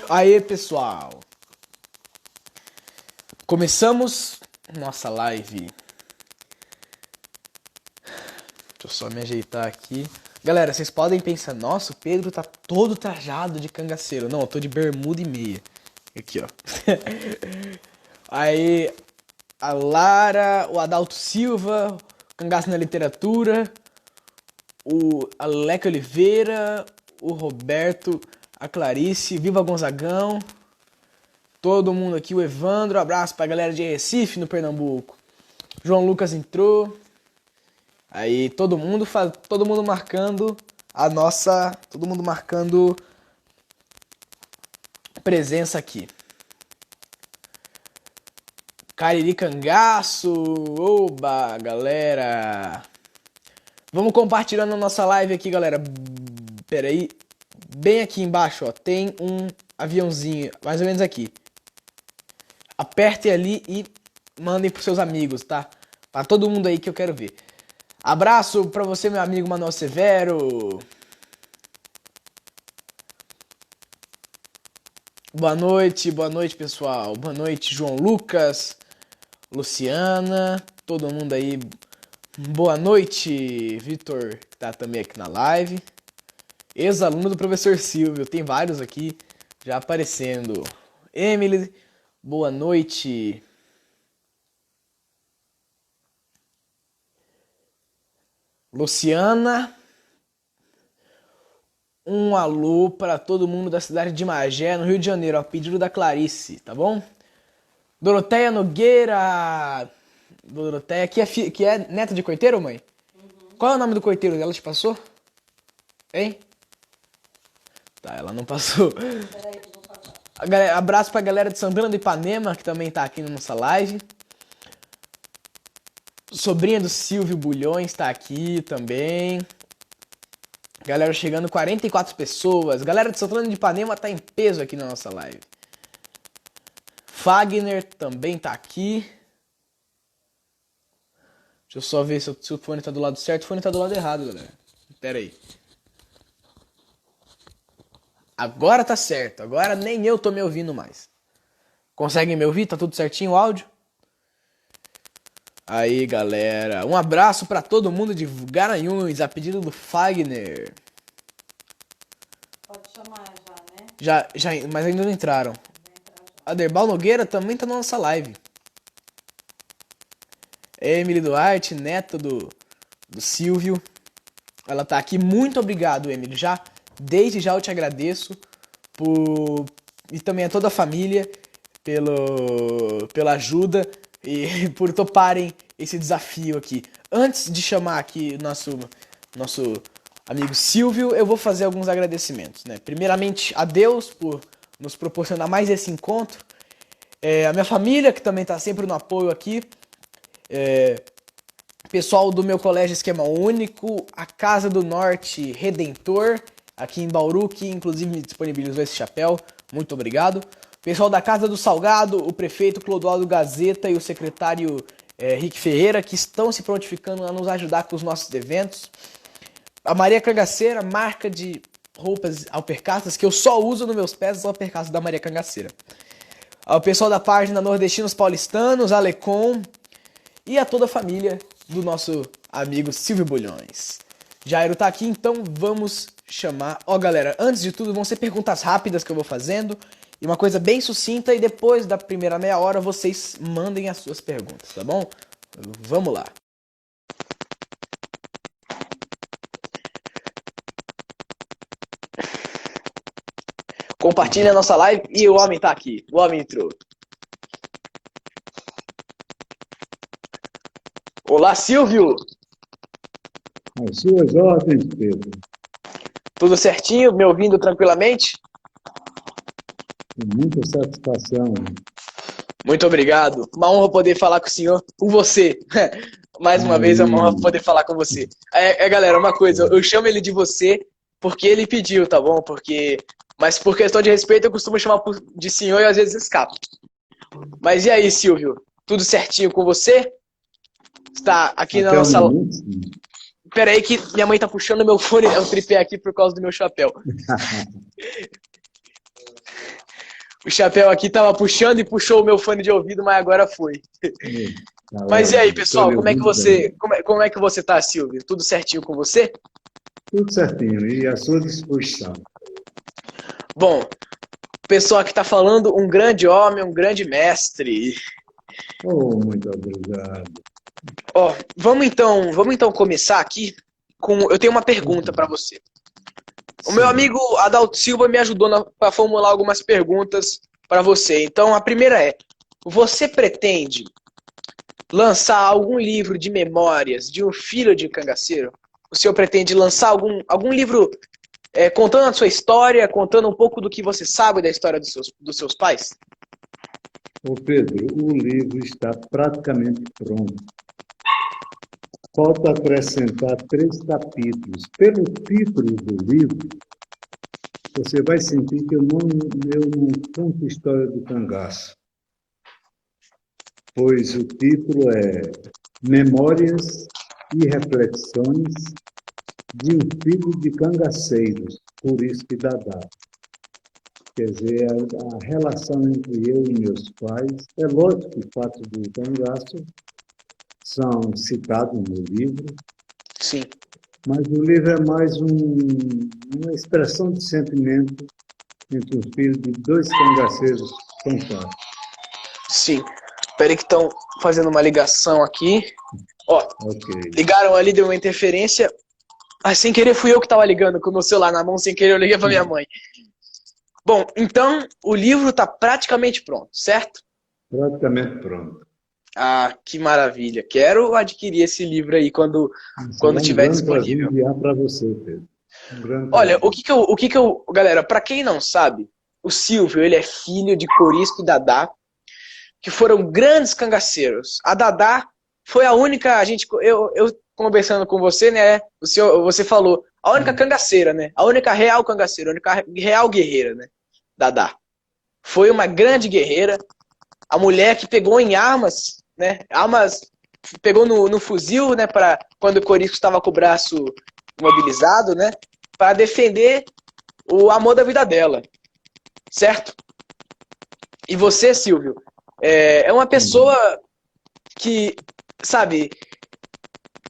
Aê, pessoal! Começamos nossa live. Deixa eu só me ajeitar aqui. Galera, vocês podem pensar, nossa, o Pedro tá todo trajado de cangaceiro. Não, eu tô de bermuda e meia. Aqui, ó. Aí, a Lara, o Adalto Silva, o Cangaço na Literatura, o Aleca Oliveira, o Roberto, a Clarice, Viva Gonzagão, todo mundo aqui, o Evandro, abraço pra galera de Recife, no Pernambuco. João Lucas entrou. Aí todo mundo marcando todo mundo marcando presença aqui. Cariri Cangaço, oba, galera. Vamos compartilhando a nossa live aqui, galera. Pera aí, bem aqui embaixo, ó, tem um aviãozinho, mais ou menos aqui. Apertem ali e mandem pros seus amigos, tá? Pra todo mundo aí que eu quero ver. Abraço pra você, meu amigo Manuel Severo. Boa noite, pessoal. Boa noite, João Lucas, Luciana, todo mundo aí. Boa noite, Vitor, que tá também aqui na live. Ex-aluno do professor Silvio, tem vários aqui já aparecendo. Emily, boa noite. Luciana, um alô para todo mundo da cidade de Magé, no Rio de Janeiro, a pedido da Clarice, tá bom? Doroteia Nogueira, Doroteia, que é neta de coiteiro, mãe? Qual é o nome do coiteiro? Ela te passou? Hein? Tá, ela não passou. Abraço pra galera de Santana do Ipanema, que também tá aqui na nossa live. Sobrinha do Silvio Bulhões tá aqui também. Galera chegando, 44 pessoas. Galera de Santana de Ipanema tá em peso aqui na nossa live. Fagner também tá aqui. Deixa eu só ver se o fone tá do lado certo. O fone tá do lado errado, galera. Pera aí. Agora tá certo. Agora nem eu tô me ouvindo mais. Conseguem me ouvir? Tá tudo certinho o áudio? Aí, galera. Um abraço pra todo mundo de Garanhuns, a pedido do Fagner. Pode chamar já, né? Já, mas ainda não entraram. Aderbal Nogueira também tá na nossa live. Emily Duarte, neta do Silvio. Ela tá aqui. Muito obrigado, Emily. Desde já eu te agradeço. E também a toda a família pela ajuda e por toparem esse desafio aqui. Antes de chamar aqui nosso amigo Silvio, eu vou fazer alguns agradecimentos, né? Primeiramente a Deus por nos proporcionar mais esse encontro. A minha família, que também está sempre no apoio aqui. Pessoal do meu colégio Esquema Único, a Casa do Norte Redentor, aqui em Bauru, que inclusive me disponibilizou esse chapéu. Muito obrigado. Pessoal da Casa do Salgado, o prefeito Clodoaldo Gazeta e o secretário Rick Ferreira, que estão se prontificando a nos ajudar com os nossos eventos. A Maria Cangaceira, marca de roupas alpercaças, que eu só uso nos meus pés, as alpercaças da Maria Cangaceira. Ao pessoal da página Nordestinos Paulistanos, Alecom, e a toda a família do nosso amigo Silvio Bulhões. Jairo tá aqui, então vamos chamar. Ó, galera, antes de tudo vão ser perguntas rápidas que eu vou fazendo e uma coisa bem sucinta, e depois da primeira meia hora vocês mandem as suas perguntas, tá bom? Vamos lá. Compartilha a nossa live e o homem tá aqui. O homem entrou. Olá, Silvio! As suas ordens, Pedro. Tudo certinho? Me ouvindo tranquilamente? Com muita satisfação. Muito obrigado. Uma honra poder falar com o senhor, com você. Mais uma vez é uma honra poder falar com você. Galera, uma coisa, eu chamo ele de você porque ele pediu, tá bom? Mas por questão de respeito eu costumo chamar de senhor e às vezes escapo. Mas e aí, Silvio? Tudo certinho com você? Está aqui na nossa... Pera aí que minha mãe tá puxando meu fone, o tripé aqui por causa do meu chapéu. O chapéu aqui tava puxando e puxou o meu fone de ouvido, mas agora foi. Tá Mas e aí, ótimo. Estou pessoal, lhe como é que ouvindo bem. você, como é que você tá, Silvio? Tudo certinho com você? Tudo certinho, e à sua disposição. Bom, o pessoal aqui tá falando um grande homem, um grande mestre. Oh, muito obrigado. Ó, vamos então começar aqui com, eu tenho uma pergunta para você. O meu Sim. amigo Adalto Silva me ajudou para formular algumas perguntas para você. Então, a primeira é: você pretende lançar algum livro de memórias de um filho de cangaceiro? O senhor pretende lançar algum livro contando a sua história, contando um pouco do que você sabe da história dos seus pais? Ô Pedro, o livro está praticamente pronto. Falta acrescentar 3 capítulos. Pelo título do livro, você vai sentir que eu não conto história do cangaço, pois o título é Memórias e Reflexões de um Filho de Cangaceiros, por isso que Dadá. Quer dizer, a relação entre eu e meus pais, é lógico que os fatos do cangaço são citados no livro, Sim, mas o livro é mais uma expressão de sentimento entre um filho de 2 cangaceiros fantásticos. sim. Peraí que estão fazendo uma ligação aqui. Ó, Ok. ligaram ali, deu uma interferência. Ah, sem querer fui eu que estava ligando com o meu celular na mão, sem querer eu liguei para minha mãe. Bom, então o livro está praticamente pronto, certo? Praticamente pronto. Ah, que maravilha. Quero adquirir esse livro aí quando Será um tiver grande prazer disponível. enviar para você, Pedro. Um grande Olha, prazer. galera, para quem não sabe, o Silvio, ele é filho de Corisco e Dadá, que foram grandes cangaceiros. A Dadá foi a única, eu conversando com você, né? Você falou, a única cangaceira, né? A única real cangaceira, a única real guerreira, né? Dadá. Foi uma grande guerreira, a mulher que pegou em armas, né? Armas, pegou no fuzil, né? Para quando o Corisco estava com o braço mobilizado, né? Para defender o amor da vida dela, certo? E você, Silvio, é uma pessoa que, sabe,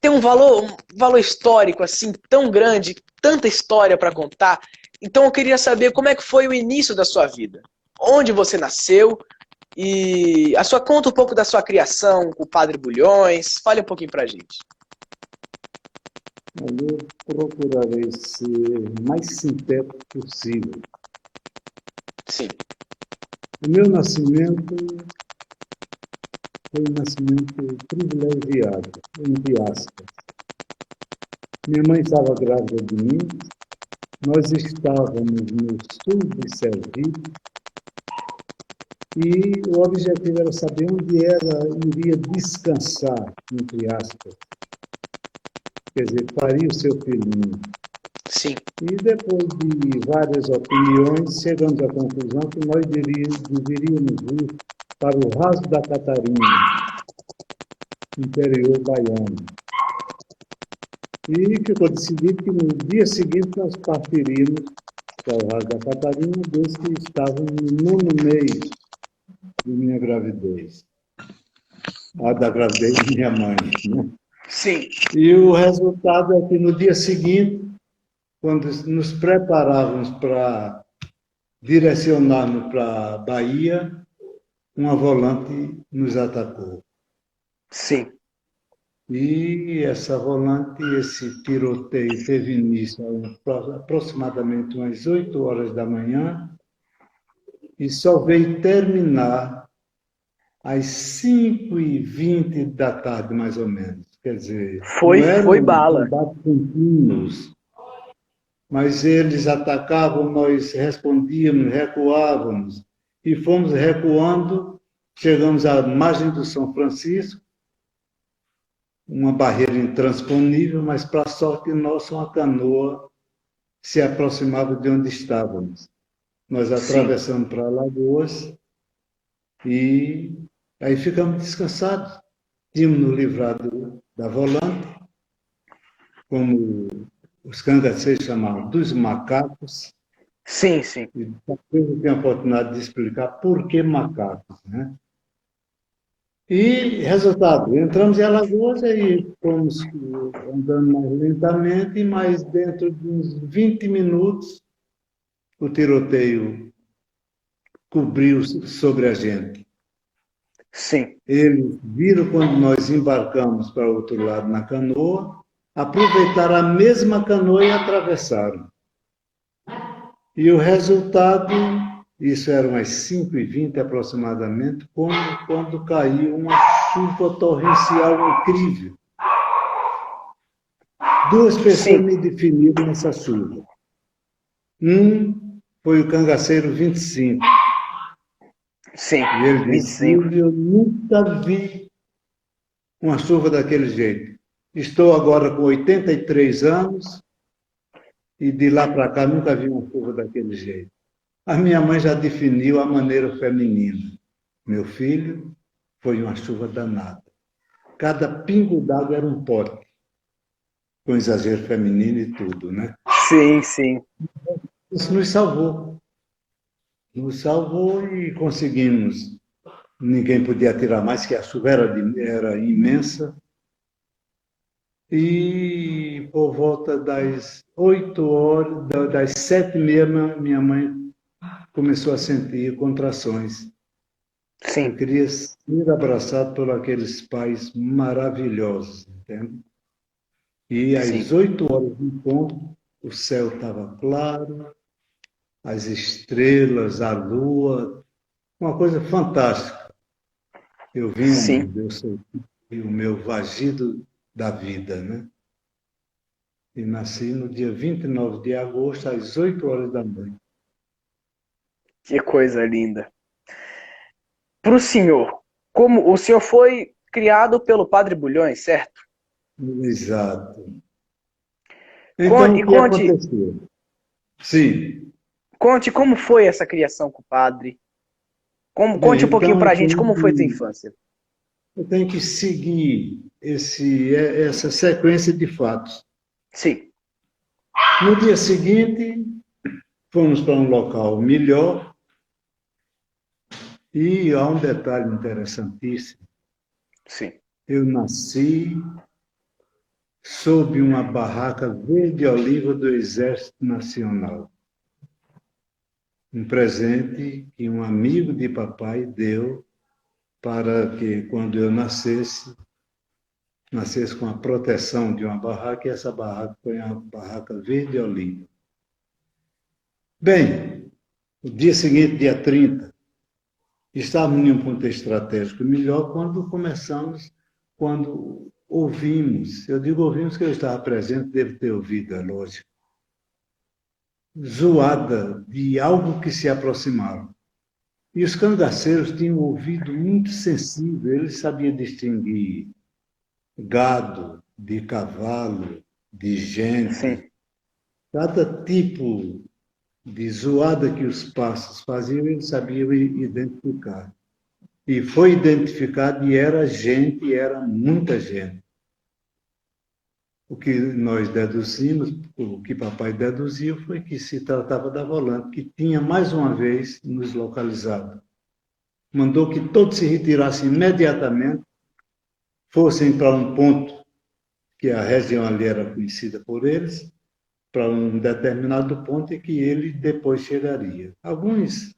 tem um valor histórico assim tão grande, tanta história para contar. Então eu queria saber como é que foi o início da sua vida, onde você nasceu e conta um pouco da sua criação com o Padre Bulhões. Fale um pouquinho pra gente. Eu procurarei ser o mais sintético possível. Sim, O meu nascimento foi um nascimento privilegiado, entre aspas. Minha mãe estava grávida de mim, nós estávamos no sul de Sergipe e o objetivo era saber onde ela iria descansar, entre aspas, quer dizer, faria o seu filhinho. sim, E depois de várias opiniões, chegamos à conclusão que nós deveríamos ir para o Raso da Catarina, interior baiano. E ficou decidido que no dia seguinte nós partiríamos para o Raso da Catarina, desde que estava no 9º mês de minha gravidez. Da gravidez de minha mãe, né? sim, E o resultado é que no dia seguinte, quando nos preparávamos para direcionarmos para a Bahia, uma volante nos atacou. sim. E essa volante, esse tiroteio teve início aproximadamente umas 8 horas da manhã e só veio terminar às 5h20 da tarde, mais ou menos. Quer dizer, não era Foi um bala. combate contínuo, mas eles atacavam, nós respondíamos, recuávamos, e fomos recuando, chegamos à margem do São Francisco, uma barreira intransponível, mas, para sorte nossa, uma canoa se aproximava de onde estávamos. Nós Sim, atravessamos para Alagoas e aí ficamos descansados. Tínhamos nos livrado da volante, como os cangaceiros chamavam, dos macacos, Sim, sim. E talvez eu tenha a oportunidade de explicar por que macacos, né? E, resultado, entramos em Alagoas e fomos andando mais lentamente, mas dentro de uns 20 minutos o tiroteio cobriu sobre a gente. Sim. Eles viram quando nós embarcamos para o outro lado na canoa, aproveitaram a mesma canoa e atravessaram. E o resultado, isso era umas 5h20 aproximadamente, quando caiu uma chuva torrencial incrível. Duas pessoas Sim. me definiram nessa chuva. Um foi o cangaceiro 25. Sim. E ele vinte e disse, cinco eu nunca vi uma chuva daquele jeito. Estou agora com 83 anos e de lá para cá nunca vi uma chuva daquele jeito. A minha mãe já definiu a maneira feminina. Meu filho, foi uma chuva danada. Cada pingo d'água era um pote, com exagero feminino e tudo, né? Sim, sim. Isso nos salvou. Nos salvou e conseguimos. Ninguém podia atirar mais, que a chuva era imensa. E por volta das 8h, das 7h30, minha mãe começou a sentir contrações. Eu Sim. queria ser abraçado por aqueles pais maravilhosos, entende? E às Sim. 8h em ponto, o céu estava claro, as estrelas, a lua, uma coisa fantástica. Eu Sim. vim, eu senti o meu vagido da vida, né? E nasci no dia 29 de agosto, às 8h da noite. Que coisa linda. Para o senhor, como o senhor foi criado pelo Padre Bulhões, certo? Exato. Então, E o que conte, aconteceu? Sim. conte como foi essa criação com o padre. Bem, Conte um pouquinho então pra gente como foi tua infância. eu tenho que seguir essa sequência de fatos. Sim, No dia seguinte, fomos para um local melhor e há um detalhe interessantíssimo. sim, Eu nasci sob uma barraca verde-oliva do Exército Nacional. Um presente que um amigo de papai deu para que, quando eu nascesse com a proteção de uma barraca, e essa barraca foi uma barraca verde-oliva. Bem, o dia seguinte, dia 30, estávamos em um ponto estratégico melhor quando ouvimos, eu digo ouvimos que eu estava presente, devo ter ouvido, é lógico, zoada de algo que se aproximava. E os cangaceiros tinham um ouvido muito sensível, eles sabiam distinguir gado de cavalo, de gente, sim, cada tipo de zoada que os pássaros faziam, eles sabiam identificar. E foi identificado e era gente, era muita gente. O que nós deduzimos, o que papai deduziu, foi que se tratava da volante, que tinha mais uma vez nos localizado. Mandou que todos se retirassem imediatamente, fossem para um ponto, que a região ali era conhecida por eles, para um determinado ponto e que ele depois chegaria. Alguns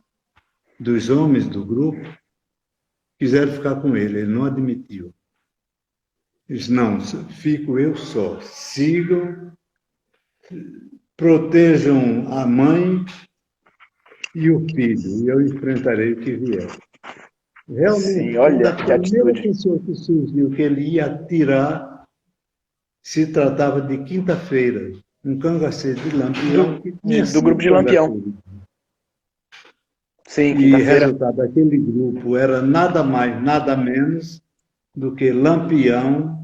dos homens do grupo quiseram ficar com ele, ele não admitiu. Disse, não, fico eu só. Sigam, protejam a mãe e o filho, e eu enfrentarei o que vier. sim. Realmente, quando Olha a que primeira atitude. pessoa que surgiu que ele ia atirar, se tratava de quinta-feira, um cangaceiro de Lampião que tinha Do grupo sido de Lampião. cangaceiro. Sim, E quinta-feira. resultado, aquele grupo era nada mais, nada menos do que Lampião,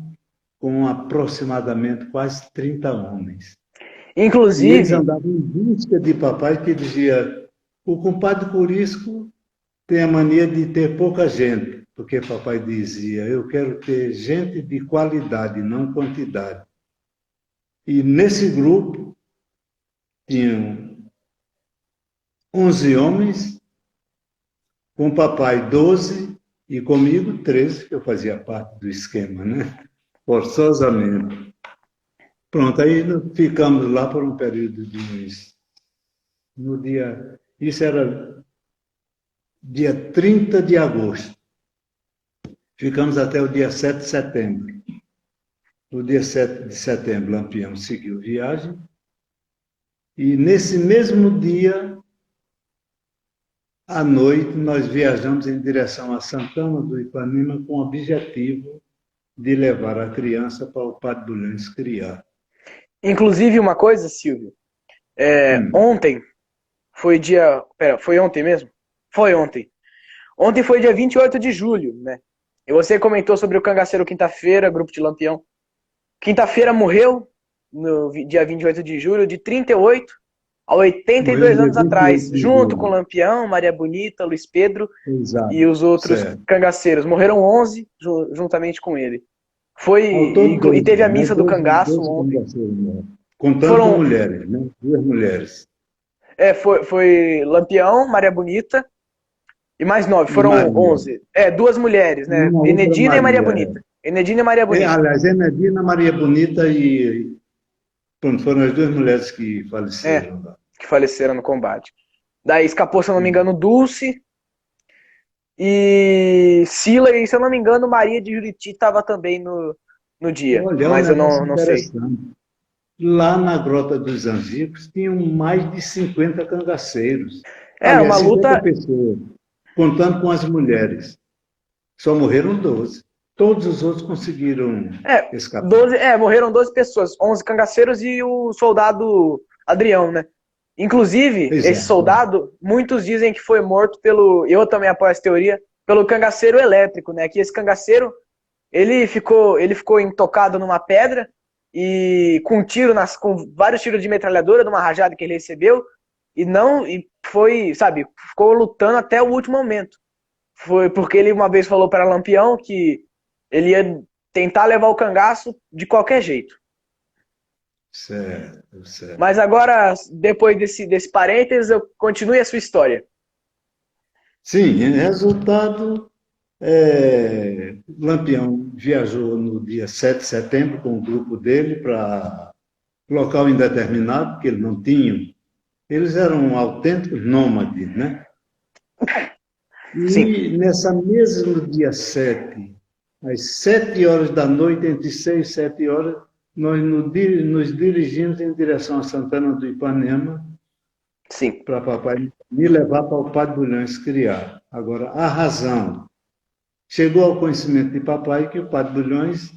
com aproximadamente quase 30 homens. E eles Inclusive, andavam em busca de papai que dizia: o compadre Curisco tem a mania de ter pouca gente, porque papai dizia: eu quero ter gente de qualidade, não quantidade. E nesse grupo tinham 11 homens, com o papai 12 e comigo 13, que eu fazia parte do esquema, né? Forçosamente. Pronto, aí ficamos lá por um período de uns... No dia... Isso era dia 30 de agosto. Ficamos até o dia 7 de setembro. No dia 7 de setembro, Lampião seguiu viagem. E nesse mesmo dia, à noite, nós viajamos em direção a Santana do Ipanema com o objetivo de levar a criança para o Padre Bulhões criar. Inclusive, uma coisa, Silvio, ontem foi dia... Pera, foi ontem mesmo? Foi ontem. Ontem foi dia 28 de julho, né? E você comentou sobre o Cangaceiro Quinta-feira, grupo de Lampião. Quinta-feira morreu, no dia 28 de julho, de 38 a 82 anos atrás, junto com Lampião, Maria Bonita, Luiz Pedro e os outros cangaceiros. Morreram 11 juntamente com ele. E teve a missa do cangaço ontem. Contando com mulheres, né? 2 mulheres. Foi Lampião, Maria Bonita e mais 9. Foram 11. 2 mulheres, né? Enedina e Maria Bonita. Enedina e Maria Bonita. Aliás, Enedina, Maria Bonita e... Pronto, foram as 2 mulheres que faleceram. Que faleceram no combate. Daí escapou, se eu não me engano, Dulce e Sila, e se eu não me engano, Maria de Juriti estava também no dia. Olha, mas eu não sei. Lá na Grota dos Angicos tinham mais de 50 cangaceiros. Uma luta... pessoas, contando com as mulheres. Só morreram 12. Todos os outros conseguiram escapar. Morreram 12 pessoas, 11 cangaceiros e o soldado Adrião, né? Inclusive, esse soldado, muitos dizem que foi morto pelo... Eu também apoio essa teoria, pelo cangaceiro elétrico, né? Que esse cangaceiro, ele ficou intocado numa pedra e com com vários tiros de metralhadora de uma rajada que ele recebeu e ficou lutando até o último momento. Foi porque ele uma vez falou para Lampião que ele ia tentar levar o cangaço de qualquer jeito. Certo. Mas agora, depois desse parênteses, continue a sua história. Sim, resultado, Lampião viajou no dia 7 de setembro com o grupo dele para local indeterminado, porque eles não tinham. Eles eram autênticos nômades, né? E Sim. Nessa mesmo dia 7, às 7 horas da noite, entre 6 e 7 horas, nós nos dirigimos em direção a Santana do Ipanema, para papai me levar para o Padre Bulhões criar. Agora, a razão chegou ao conhecimento de papai que o Padre Bulhões,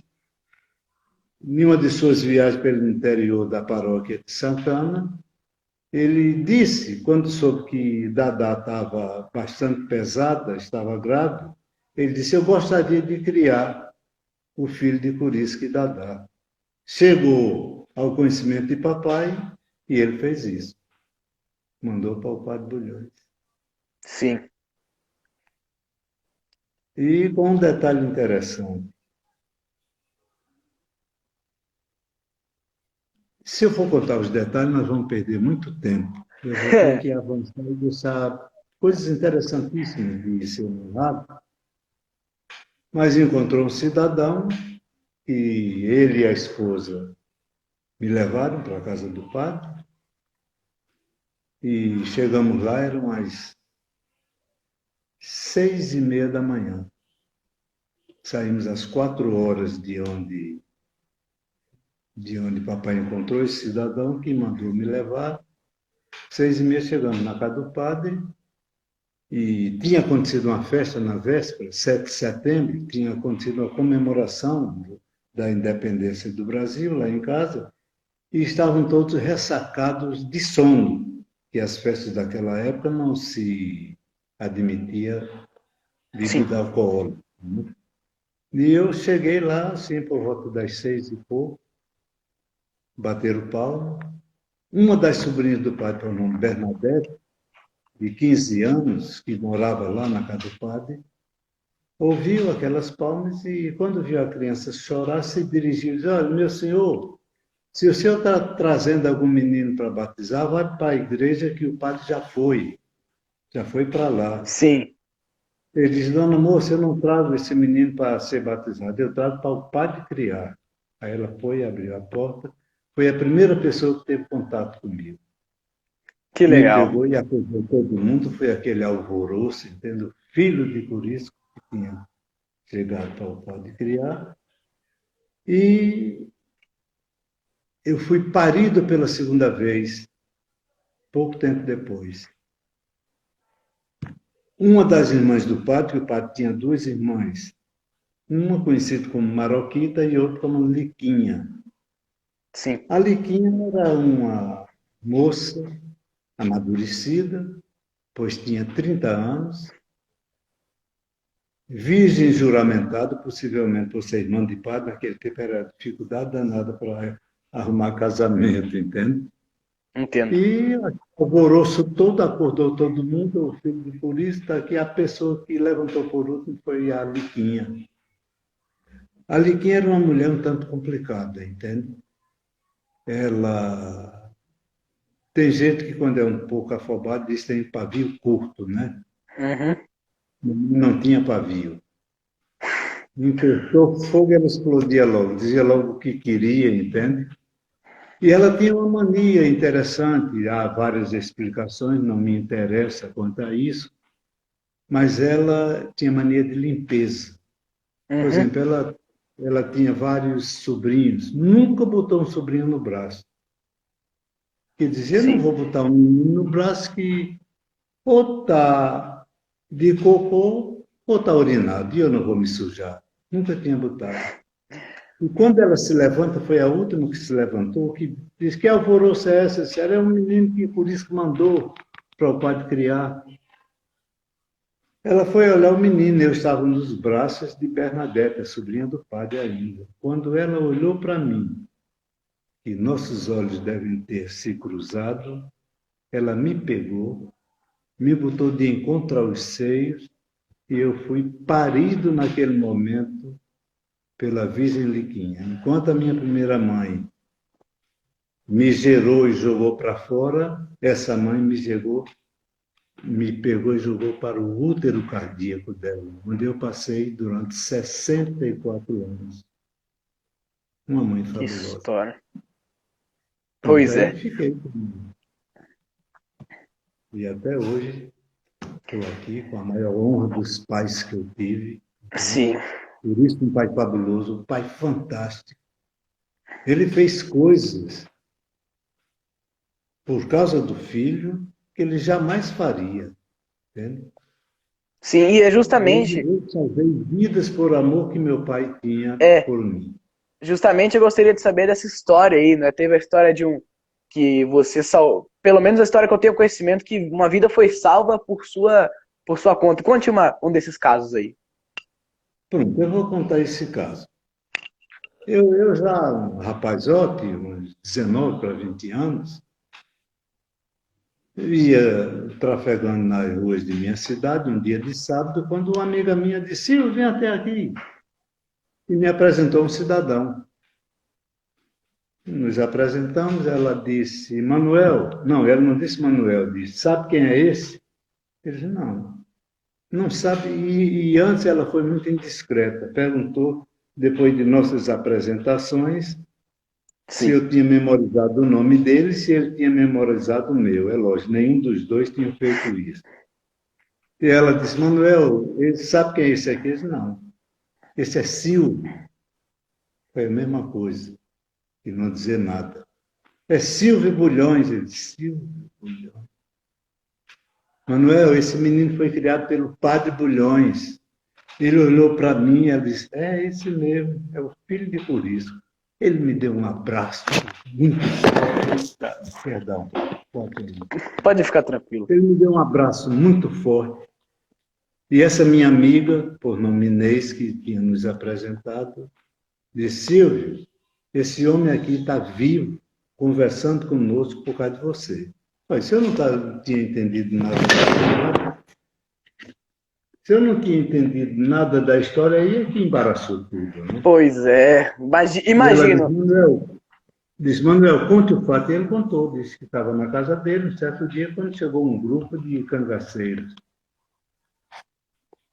em uma de suas viagens pelo interior da paróquia de Santana, ele disse, quando soube que Dadá estava bastante pesada, estava grávida, ele disse, eu gostaria de criar o filho de Curisca e Dadá. Chegou ao conhecimento de papai e ele fez isso. Mandou para o Padre Bulhões. Sim. E com um detalhe interessante. Se eu for contar os detalhes, nós vamos perder muito tempo. Eu vou ter que avançar e deixar coisas interessantíssimas de ser narrado. Mas encontrou um cidadão e ele e a esposa me levaram para a casa do padre e chegamos lá, eram as 6:30 da manhã. Saímos às 4 horas de onde papai encontrou esse cidadão que mandou me levar. 6:30 chegamos na casa do padre e tinha acontecido uma festa na véspera, 7 de setembro, tinha acontecido a comemoração da independência do Brasil, lá em casa, e estavam todos ressacados de sono, que as festas daquela época não se admitia bebida alcoólica. E eu cheguei lá, assim, por volta das 6 e pouco, bateram palma. Uma das sobrinhas do padre, por nome Bernadette, de 15 anos, que morava lá na casa do padre, ouviu aquelas palmas e, quando viu a criança chorar, se dirigiu e disse, olha, meu senhor, se o senhor está trazendo algum menino para batizar, vai para a igreja que o padre já foi. já foi para lá. Sim. Ele disse, dona moça, eu não trago esse menino para ser batizado, eu trago para o padre criar. Aí ela foi, abriu a porta, foi a primeira pessoa que teve contato comigo. Que Me legal. pegou e acordou todo mundo, foi aquele alvoroço, entendeu? Filho de Curisco, que tinha chegado para o padre criar. E eu fui parido pela segunda vez, pouco tempo depois. Uma das irmãs do padre, que o padre tinha duas irmãs, uma conhecida como Maroquita e outra como Liquinha. Sim. A Liquinha era uma moça amadurecida, pois tinha 30 anos, virgem juramentada, possivelmente por ser irmã de padre, naquele tempo era dificuldade danada para arrumar casamento, entende? Entendo. E o alvoroço todo, acordou todo mundo, o filho de polícia, que a pessoa que levantou por último foi a Liquinha. A Liquinha era uma mulher um tanto complicada, entende? Ela... Tem gente que quando é um pouco afobado diz que tem pavio curto, né? Uhum. Não tinha pavio. Encostou fogo, ela explodia logo, dizia logo o que queria, entende? E ela tinha uma mania interessante, há várias explicações, não me interessa quanto a isso, mas ela tinha mania de limpeza. Por Uhum. exemplo, ela tinha vários sobrinhos, nunca botou um sobrinho no braço. Que dizia, não Sim. vou botar um menino no braço que ou está de cocô ou está urinado, e eu não vou me sujar. Nunca tinha botado. E quando ela se levanta, foi a última que se levantou, que disse que alvoroço é essa? Esse era um menino que por isso que mandou para o padre criar. Ela foi olhar o menino, eu estava nos braços de Bernadette, a sobrinha do padre ainda. Quando ela olhou para mim, e nossos olhos devem ter se cruzado, ela me pegou, me botou de encontro aos seios, e eu fui parido naquele momento pela Virgem Liquinha. Enquanto a minha primeira mãe me gerou e jogou para fora, essa mãe me pegou e jogou para o útero cardíaco dela, onde eu passei durante 64 anos. Uma mãe Que fabulosa. história. Pronto, Pois aí é. fiquei. E até hoje estou aqui com a maior honra dos pais que eu tive. Sim. Por isso, um pai fabuloso, um pai fantástico. Ele fez coisas por causa do filho que ele jamais faria. Entende? Sim, e é justamente, Eu salvei vidas por amor que meu pai tinha é, por mim. justamente eu gostaria de saber dessa história aí, né? Teve a história de um que você pelo menos a história que eu tenho conhecimento que uma vida foi salva por sua conta. Conte um desses casos aí. Pronto, eu vou contar esse caso. Eu já, um rapazote, uns 19 para 20 anos, eu ia trafegando nas ruas de minha cidade um dia de sábado, quando uma amiga minha disse, Silvio, vem até aqui. E me apresentou um cidadão. Nos apresentamos, ela disse, Manuel. Não, ela não disse Manuel, disse, sabe quem é esse? Ele disse, não. Não sabe, e antes ela foi muito indiscreta. Perguntou, depois de nossas apresentações, se Sim. eu tinha memorizado o nome dele, se ele tinha memorizado o meu. É lógico, nenhum dos dois tinha feito isso. E ela disse, Manuel, ele sabe quem é esse aqui? Eu disse, não. Esse é Silvio. Foi a mesma coisa, e não dizer nada. É Silvio Bulhões. Ele disse, Silvio Bulhões. Manuel, esse menino foi criado pelo padre Bulhões. Ele olhou para mim e disse, é esse mesmo, é o filho de Curisco. Ele me deu um abraço muito forte. Perdão, pode. Pode ficar tranquilo. Ele me deu um abraço muito forte. E essa minha amiga, por nome Inês, que tinha nos apresentado, disse, Silvio, esse homem aqui está vivo, conversando conosco por causa de você. Mas se eu não tinha entendido nada, se eu não tinha entendido nada da história, aí é que embaraçou tudo, né? Pois é. E ela disse, Imagino. Manuel, Disse, Manuel, conte o fato. E ele contou, disse que estava na casa dele, um certo dia, quando chegou um grupo de cangaceiros.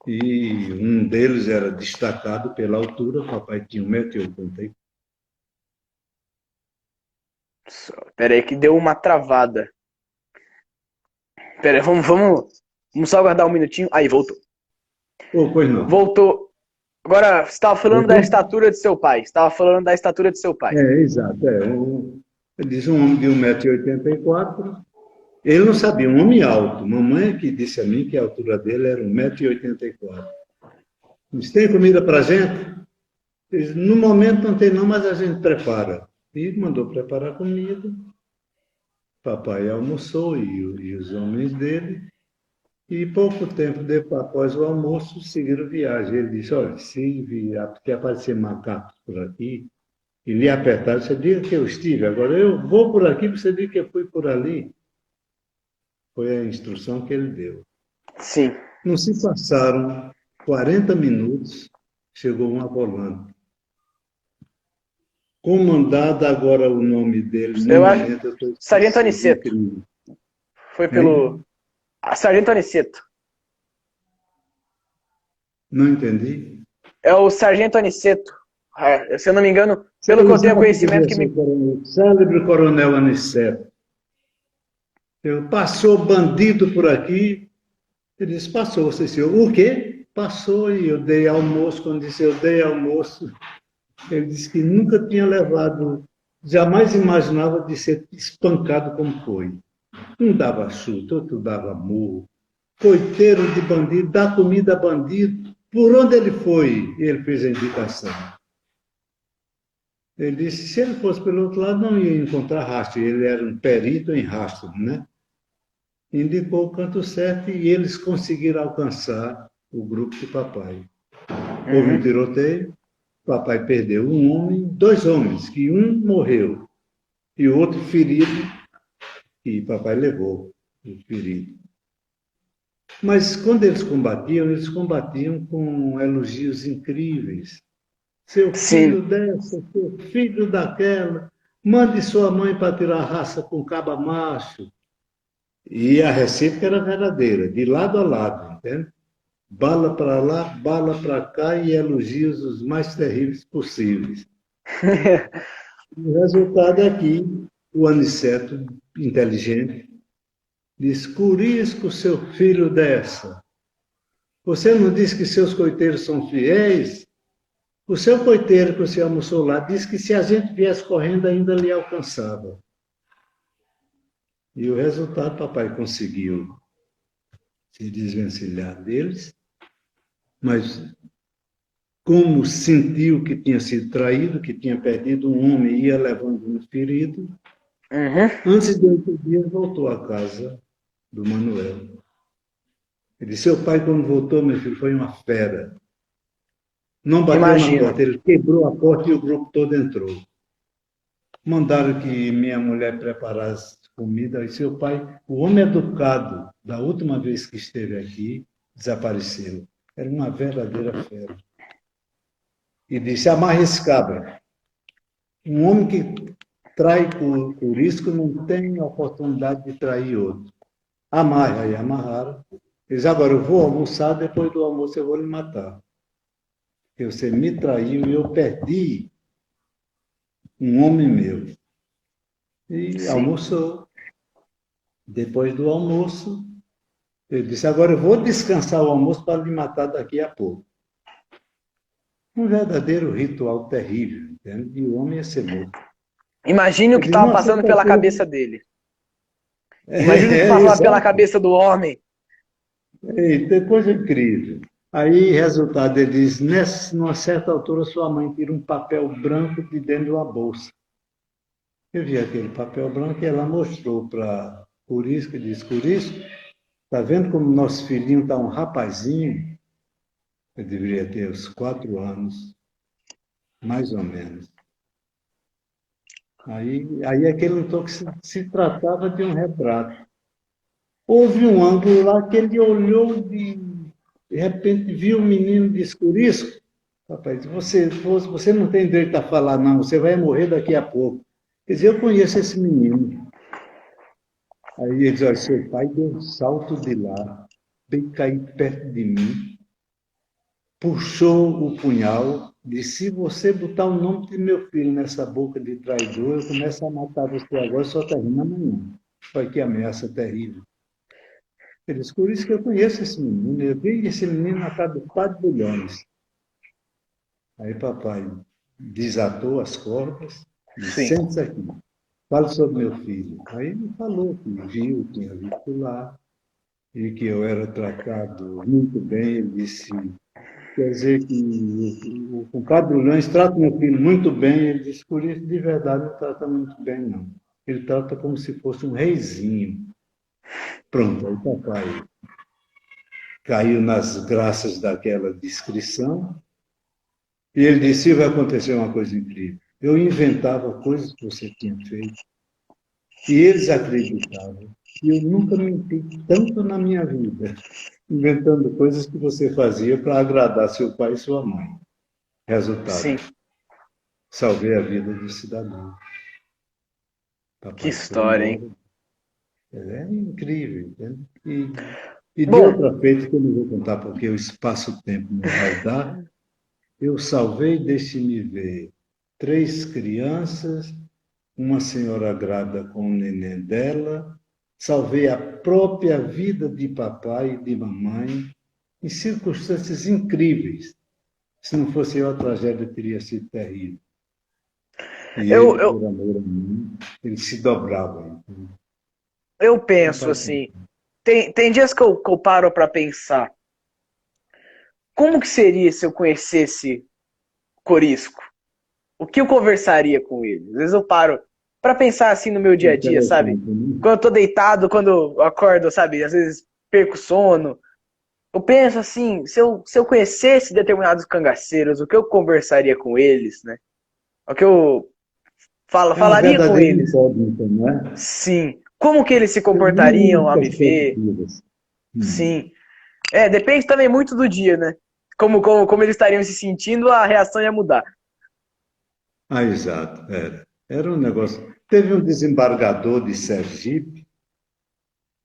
E um deles era destacado pela altura, o papai tinha 1,80 m. Pera aí que deu uma travada. Pera aí, vamos só aguardar um minutinho. Aí, voltou. Oh, pois não. Voltou. Agora, você estava falando Voltou? da estatura de seu pai. Você estava falando da estatura de seu pai. Exato. Ele disse um homem de 1,84 m. Ele não sabia, um homem alto. Mamãe que disse a mim que a altura dele era 1,84 m. Disse, tem comida para a gente? Disse, no momento não tem não, mas a gente prepara. E mandou preparar comida. Papai almoçou e os homens dele. E pouco tempo depois, após o almoço, seguiram viagem. Ele disse, olha, se aparecer macacos por aqui, e lhe apertar, você diga que eu estive. Agora eu vou por aqui, você diga que eu fui por ali. Foi a instrução que ele deu. Sim. Não se passaram 40 minutos, chegou uma volante. Comandado agora o nome dele. Eu acho. Sargento Aniceto. Foi pelo. Sargento Aniceto. Não entendi. É o Sargento Aniceto. Se eu não me engano, pelo que eu tenho conhecimento que me. Célebre Coronel Aniceto. Passou bandido por aqui. Ele disse, passou. Você disse, o quê? Passou e eu dei almoço. Quando disse eu dei almoço, ele disse que nunca tinha levado, jamais imaginava de ser espancado como foi. Um dava chute, outro dava murro. Coiteiro de bandido, dá comida a bandido. Por onde ele foi? Ele fez a indicação. Ele disse, se ele fosse pelo outro lado, não ia encontrar rastro. Ele era um perito em rastro, né? Indicou o canto certo e eles conseguiram alcançar o grupo de papai. Houve um tiroteio, papai perdeu um homem, 2 homens, que um morreu e o outro ferido, e papai levou o ferido. Mas quando eles combatiam com elogios incríveis. Seu filho dessa, seu filho daquela, mande sua mãe para tirar raça com caba macho. E a recíproca era verdadeira, de lado a lado, entende? Bala para lá, bala para cá e elogios os mais terríveis possíveis. O resultado é que o Aniceto, inteligente, diz, Curisco, seu filho dessa, você não diz que seus coiteiros são fiéis? O seu coiteiro que você almoçou lá disse que se a gente viesse correndo ainda lhe alcançava. E o resultado, papai conseguiu se desvencilhar deles, mas como sentiu que tinha sido traído, que tinha perdido um homem e ia levando um ferido, antes de 8 dias voltou à casa do Manuel. Ele disse, seu pai quando voltou, meu filho, foi uma fera. Não bateu na porta, ele quebrou a porta e o grupo todo entrou. Mandaram que minha mulher preparasse comida. E seu pai, o homem educado, da última vez que esteve aqui, desapareceu. Era uma verdadeira fera. E disse, amarre esse cabra. Um homem que trai por risco não tem a oportunidade de trair outro. Amarre. Aí amarraram. Eles agora eu vou almoçar, depois do almoço eu vou lhe matar. Porque você me traiu e eu perdi um homem meu. E almoçou. Depois do almoço, ele disse, agora eu vou descansar o almoço para lhe matar daqui a pouco. Um verdadeiro ritual terrível, entende? E o homem ia ser morto. Imagine o que estava passando pela cabeça dele. Imagine o que passava pela cabeça do homem. Eita, coisa incrível. Aí, resultado, ele diz, numa certa altura, sua mãe tira um papel branco de dentro de uma bolsa. Eu vi aquele papel branco e ela mostrou para Curisco, disse, Curisco, está vendo como nosso filhinho está um rapazinho? Eu deveria ter uns 4 anos, mais ou menos. Aí aquele notou que se tratava de um retrato. Houve um ângulo lá que ele olhou de repente viu o menino e disse, Curisco, papai, você não tem direito a falar, não, você vai morrer daqui a pouco. Quer dizer, eu conheço esse menino. Aí ele diz, olha, seu pai deu um salto de lá, bem caído perto de mim, puxou o punhal, disse, se você botar o nome de meu filho nessa boca de traidor, eu começo a matar você agora, só termina amanhã. Olha que ameaça terrível. Ele disse, por isso que eu conheço esse menino, eu vi esse menino na casa dos padrilhões. Aí papai desatou as cordas, disse, Sim. sente-se aqui, fale sobre meu filho. Aí ele falou que viu, tinha visto lá, e que eu era tratado muito bem. Ele disse, quer dizer que o compadre Ulhães trata meu filho muito bem. Ele disse, por isso, de verdade, não trata muito bem, não. Ele trata como se fosse um reizinho. Pronto, aí papai caiu nas graças daquela descrição. E ele disse, vai acontecer uma coisa incrível. Eu inventava coisas que você tinha feito. E eles acreditavam. E eu nunca menti tanto na minha vida, inventando coisas que você fazia para agradar seu pai e sua mãe. Sim. Resultado, salvei a vida do cidadão. Que Papai foi história, hein? embora. É incrível, entende? E de Bom, outra feita, que eu não vou contar porque o espaço-tempo não vai dar, eu salvei, deixe-me ver, 3 crianças, uma senhora grávida com o neném dela, salvei a própria vida de papai e de mamãe em circunstâncias incríveis. Se não fosse eu, a tragédia teria sido terrível. E eu, ele, eu, por amor a mim, ele se dobrava. eu penso Papai, assim, tem dias que eu paro para pensar, como que seria se eu conhecesse Corisco? O que eu conversaria com ele? Às vezes eu paro para pensar assim no meu dia a dia, sabe? interessante, né? Quando eu tô deitado, quando eu acordo, sabe? Às vezes perco o sono. Eu penso assim, se eu conhecesse determinados cangaceiros, o que eu conversaria com eles, né? O que eu É uma falaria com verdadeira eles? incógnita, não é? Sim. Como que eles se Tem comportariam ao me muitas ver? perspectivas. Sim. É, depende também muito do dia, né? Como eles estariam se sentindo, a reação ia mudar. Ah, exato, era. Era um negócio. Teve um desembargador de Sergipe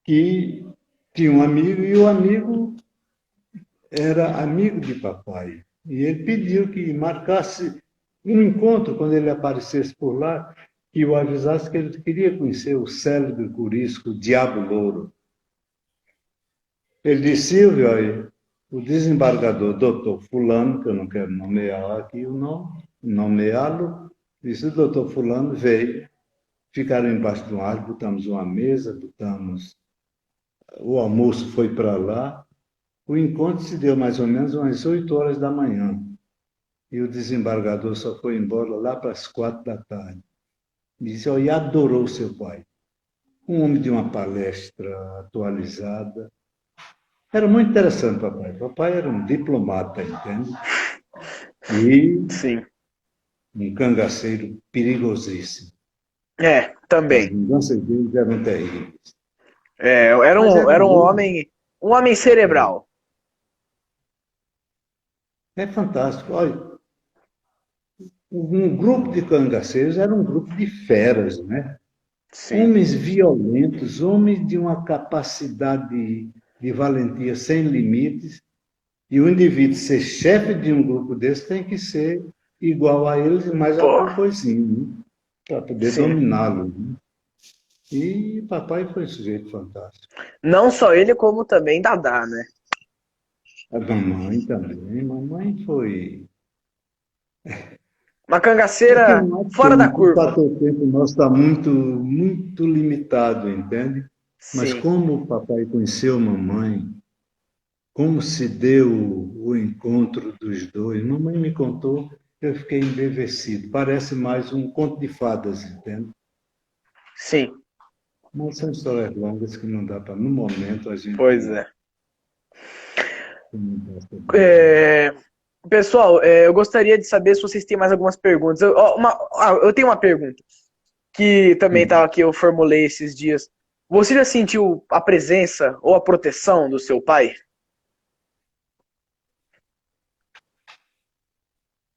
que tinha um amigo e o amigo era amigo de papai. E ele pediu que marcasse um encontro quando ele aparecesse por lá, que o avisasse que ele queria conhecer o célebre curisco Diabo Louro. Ele disse, Silvio, aí, o desembargador doutor Fulano, que eu não quero nomear aqui o nome, nomeá-lo, disse, o doutor Fulano veio, ficaram embaixo de um árvore, botamos uma mesa, o almoço foi para lá, o encontro se deu mais ou menos umas 8 horas da manhã, e o desembargador só foi embora lá para as 4 da tarde. Disse, oh, e adorou seu pai. Um homem de uma palestra atualizada. Era muito interessante, papai. Papai era um diplomata, entende? E Sim. um cangaceiro perigosíssimo. É, As também. vinganças deles eram terríveis. É, Mas era era bom. um homem cerebral. É fantástico. Olha, um grupo de cangaceiros era um grupo de feras, né? Sim. Homens violentos, homens de uma capacidade de valentia sem limites. E o indivíduo ser chefe de um grupo desse tem que ser igual a eles e mais Pô, alguma coisinha, né? Para poder sim. dominá-lo. Né? E papai foi um sujeito fantástico. Não só ele, como também Dadá, né? A mamãe também. Mamãe foi. Uma É que cangaceira não há fora da tempo, o curva. fator tempo nosso está muito limitado, entende? Mas Sim. como o papai conheceu a mamãe, como se deu o encontro dos dois, mamãe me contou, eu fiquei embevecido. Parece mais um conto de fadas, entende? Sim. Mas são histórias longas que não dá para, no momento, a Pois gente é. comentar sobre elas. É, pessoal, eu gostaria de saber se vocês têm mais algumas perguntas. Eu tenho uma pergunta que também tá aqui, eu formulei esses dias. Você já sentiu a presença ou a proteção do seu pai?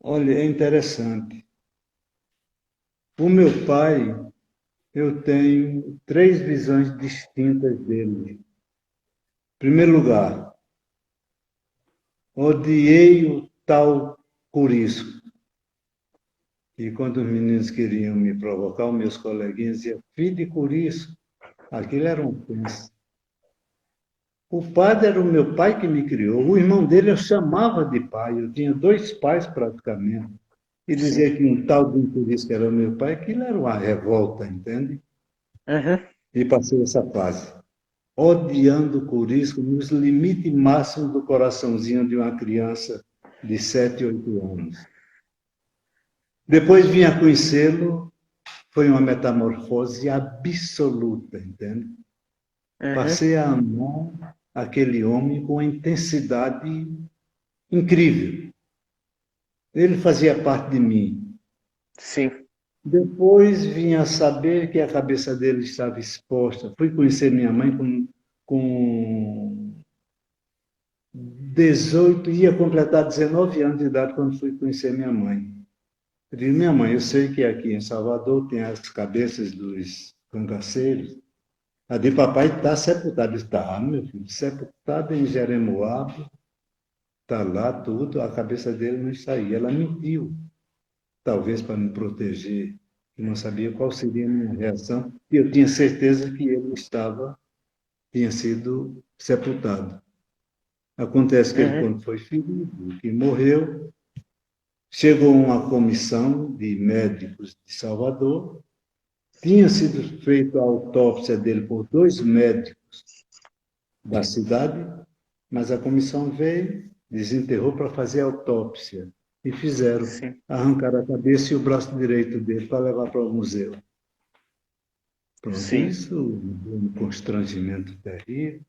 Olha, é interessante. O meu pai, eu tenho três visões distintas dele. Em primeiro lugar, odiei o tal Curisco. E quando os meninos queriam me provocar, os meus coleguinhas diziam, filho de Curisco, aquilo era um ofensa. O padre era o meu pai que me criou. O irmão dele eu chamava de pai. Eu tinha dois pais praticamente. E Sim. dizer que um tal de Curisco era meu pai, aquilo era uma revolta, entende? Uhum. E passei essa fase. Odiando o Curisco nos limites máximos do coraçãozinho de uma criança de 7, 8 anos. Depois vim a conhecê-lo, foi uma metamorfose absoluta, entende? Uhum. Passei a amar aquele homem com uma intensidade incrível. Ele fazia parte de mim. Sim. Depois vim a saber que a cabeça dele estava exposta. Fui conhecer minha mãe com 18, ia completar 19 anos de idade quando fui conhecer minha mãe. Eu disse, minha mãe, eu sei que aqui em Salvador tem as cabeças dos cangaceiros. A de papai está sepultado. Está, meu filho, sepultado em Jeremoabo, está lá tudo, a cabeça dele não está aí. Ela mentiu, talvez para me proteger. Eu não sabia qual seria a minha reação, e eu tinha certeza que ele tinha sido sepultado. Acontece que ele, Uhum. quando foi ferido, que morreu, chegou uma comissão de médicos de Salvador, tinha sido feita a autópsia dele por dois médicos da cidade, mas a comissão veio, desenterrou para fazer a autópsia e fizeram. Sim. Arrancaram a cabeça e o braço direito dele para levar para o museu. Pronto, Sim. isso um constrangimento terrível.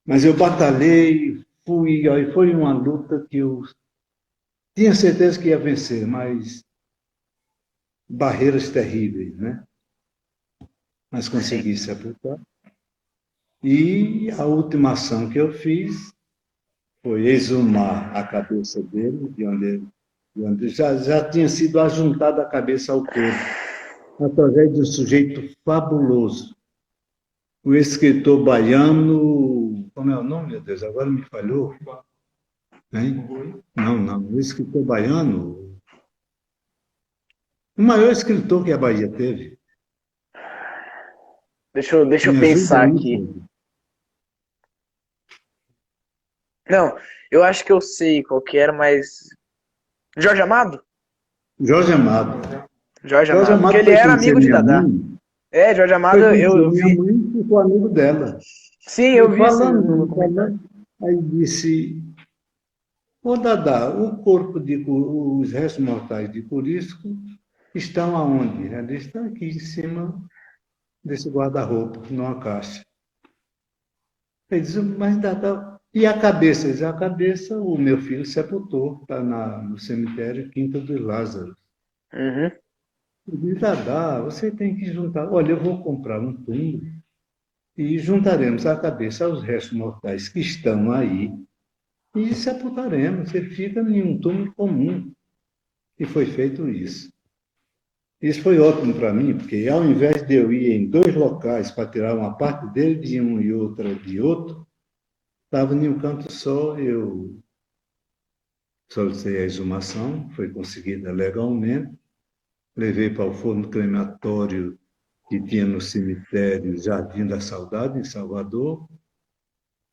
Mas eu batalhei, fui, aí foi uma luta que eu tinha certeza que ia vencer, mas barreiras terríveis, né? Mas Sim. consegui sepultar. E a última ação que eu fiz foi exumar a cabeça dele, de onde já tinha sido ajuntada a cabeça ao corpo, através de um sujeito fabuloso. O escritor baiano, como é o nome, meu Deus, agora me falhou. Hein? Não, não, o escritor baiano, o maior escritor que a Bahia teve. Deixa eu Me ajuda pensar aí, aqui. Pedro. Não, eu acho que eu sei qual que era, mas. Jorge Amado? Jorge Amado. Jorge Jorge Amado. Porque Amado ele foi era conhecer amigo de minha Dadá. mãe, É, Jorge Amado foi conhecer eu minha vi. mãe e ficou amigo dela. Sim, E eu vi esse no falando, comentário. aí disse, ô Dadá, o corpo os restos mortais de Curisco estão aonde? Ela estão aqui em cima desse guarda-roupa, numa caixa. Ele disse, mas Dadá, e a cabeça? Ele disse, a cabeça o meu filho sepultou, está no cemitério Quinta dos Lázaros. Uhum. Eu disse, Dadá, você tem que juntar, olha, eu vou comprar um túmulo e juntaremos a cabeça aos restos mortais que estão aí e sepultaremos. Ele fica em um túmulo comum. E foi feito isso. Isso foi ótimo para mim, porque ao invés de eu ir em dois locais para tirar uma parte dele de um e outra de outro, estava em um canto só. Eu solicitei a exumação, foi conseguida legalmente, levei para o forno crematório que tinha no cemitério Jardim da Saudade, em Salvador,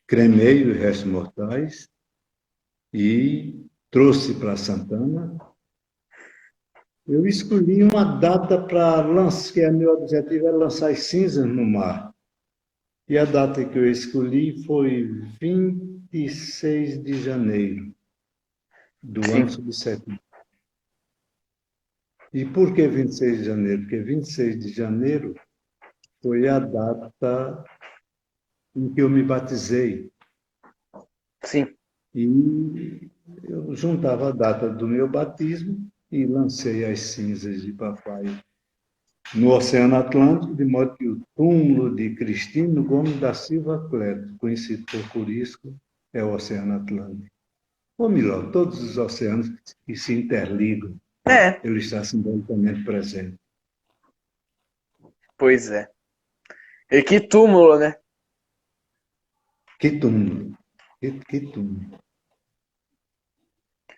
cremei os restos mortais e trouxe para Santana. Eu escolhi uma data para lançar, que é meu objetivo é lançar as cinzas no mar. E a data que eu escolhi foi 26 de janeiro do ano Sim. subsequente. E por que 26 de janeiro? Porque 26 de janeiro foi a data em que eu me batizei. Sim. E eu juntava a data do meu batismo e lancei as cinzas de papai no Oceano Atlântico, de modo que o túmulo de Cristino Gomes da Silva Cleto, conhecido por Curisco, é o Oceano Atlântico. Ou melhor, todos os oceanos que se interligam. É, ele está simbolicamente presente. pois é. E que túmulo, né? Que túmulo, que túmulo.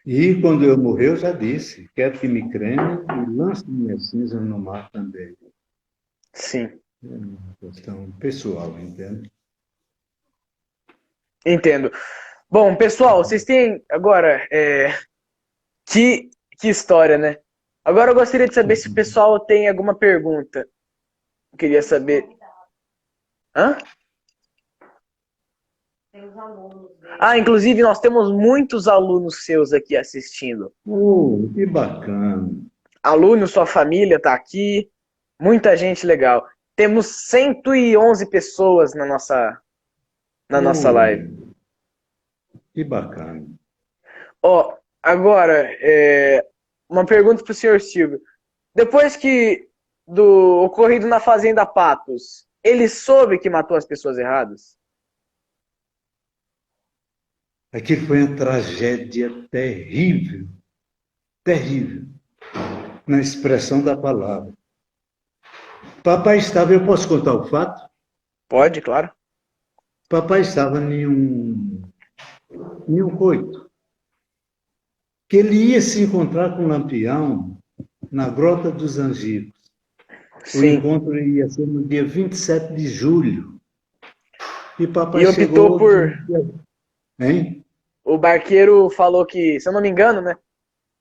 E quando eu morrer, eu já disse, quero que me cremem e lance minhas cinzas no mar também. Sim, É uma questão pessoal, entende? entendo. Bom, pessoal, vocês têm agora que que história, né? Agora eu gostaria de saber se o pessoal tem alguma pergunta. Eu queria saber. Hã? Ah, inclusive nós temos muitos alunos seus aqui assistindo. Oh, que bacana. Aluno, sua família está aqui, muita gente legal. Temos 111 pessoas na nossa live. Oh, que bacana. Ó, agora, uma pergunta para o senhor Silvio. Depois que do ocorrido na Fazenda Patos, ele soube que matou as pessoas erradas? Aquilo foi uma tragédia terrível, terrível, na expressão da palavra. Papai estava, eu posso contar o fato? Pode, claro. Papai estava em um coito, que ele ia se encontrar com o Lampião na Grota dos Angicos. O Sim. encontro ia ser no dia 27 de julho. E papai E optou chegou por. Hein? O barqueiro falou que, se eu não me engano, né?